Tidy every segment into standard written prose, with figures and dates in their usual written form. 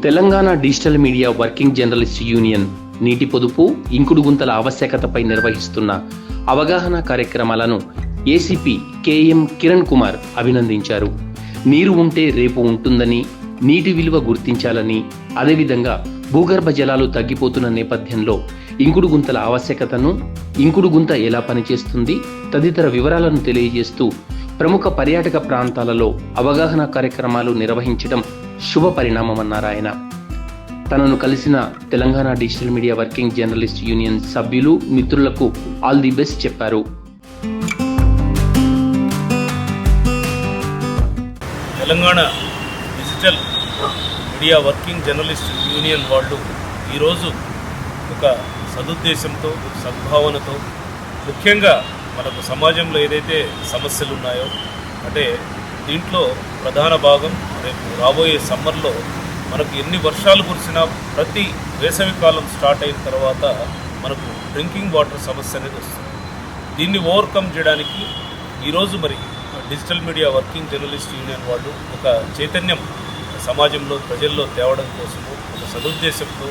Telangana digital media working journalist union నీటి పొదుపు, ఇంకుడు గుంతల ఆవశ్యకతపై నిర్వహిస్తున్న అవగాహన కార్యక్రమాలను ఏసీపీ కేఎం కిరణ్ కుమార్ అభినందించారు. నీరు ఉంటే రేపు ఉంటుందని, నీటి విలువ గుర్తించాలని, అదేవిధంగా భూగర్భ జలాలు తగ్గిపోతున్న నేపథ్యంలో ఇంకుడు గుంతల ఆవశ్యకతను, ఇంకుడు గుంత ఎలా పనిచేస్తుంది తదితర వివరాలను తెలియజేస్తూ ప్రముఖ పర్యాటక ప్రాంతాలలో అవగాహన కార్యక్రమాలు నిర్వహించడం శుభ పరిణామమన్నారు ఆయన. తనను కలిసిన Telangana digital media working journalist union సభ్యులు, మిత్రులకు ఆల్ ది బెస్ట్ చెప్పారు. Telangana digital media working journalist union వాళ్ళు ఈరోజు ఒక సదుద్దేశంతో, సద్భావనతో, ముఖ్యంగా మనకు సమాజంలో ఏదైతే సమస్యలు ఉన్నాయో, అంటే దీంట్లో ప్రధాన భాగం రేపు రాబోయే సమ్మర్లో మనకు ఎన్ని వర్షాలు కురిసినా ప్రతి వేసవికాలం స్టార్ట్ అయిన తర్వాత మనకు డ్రింకింగ్ వాటర్ సమస్య అనేది వస్తుంది. దీన్ని ఓవర్కమ్ చేయడానికి ఈరోజు మరి digital media working journalist union వాళ్ళు ఒక చైతన్యం సమాజంలో, ప్రజల్లో తేవడం కోసము ఒక సదుద్దేశంతో,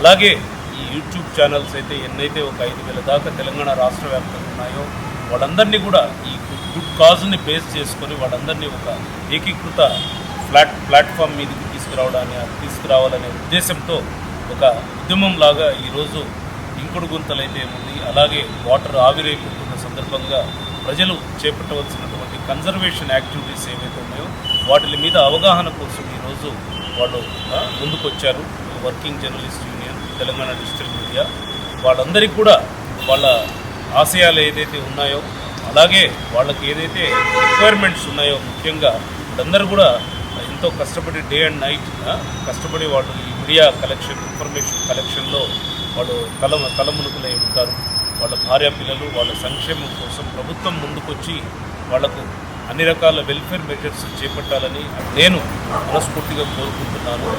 అలాగే ఈ యూట్యూబ్ ఛానల్స్ అయితే ఎన్నైతే ఒక 5,000 దాకా తెలంగాణ రాష్ట్ర వ్యాప్తంగా ఉన్నాయో వాళ్ళందరినీ కూడా ఈ గుడ్ కాజ్ని బేస్ చేసుకొని వాళ్ళందరినీ ఒక ఏకీకృత ప్లాట్ఫామ్ మీదకి తీసుకురావాలనే ఉద్దేశంతో ఒక ఉద్యమం లాగా ఈరోజు ఇంకుడు గుంతలైతే ఏముంది, అలాగే వాటర్ ఆవిరైపోతున్న సందర్భంగా ప్రజలు చేపట్టవలసినటువంటి కన్జర్వేషన్ యాక్టివిటీస్ ఏవైతే ఉన్నాయో వాటి మీద అవగాహన కోసం ఈరోజు వాళ్ళు ముందుకొచ్చారు. Working journalist union, Telangana digital media వాళ్ళందరికీ కూడా వాళ్ళ ఆశయాలు ఏదైతే ఉన్నాయో, అలాగే వాళ్ళకి ఏదైతే రిక్వైర్మెంట్స్ ఉన్నాయో, ముఖ్యంగా వాళ్ళందరూ కూడా ఎంతో కష్టపడి డే అండ్ నైట్ కష్టపడి వాళ్ళు ఈ మీడియా కలెక్షన్, ఇన్ఫర్మేషన్ కలెక్షన్లో వాళ్ళు తలమునుకులై ఉంటారు. వాళ్ళ భార్య పిల్లలు వాళ్ళ సంక్షేమం కోసం ప్రభుత్వం ముందుకొచ్చి వాళ్లకు అన్ని రకాల వెల్ఫేర్ మెజర్స్ చేపట్టాలని నేను మనస్ఫూర్తిగా కోరుకుంటున్నాను.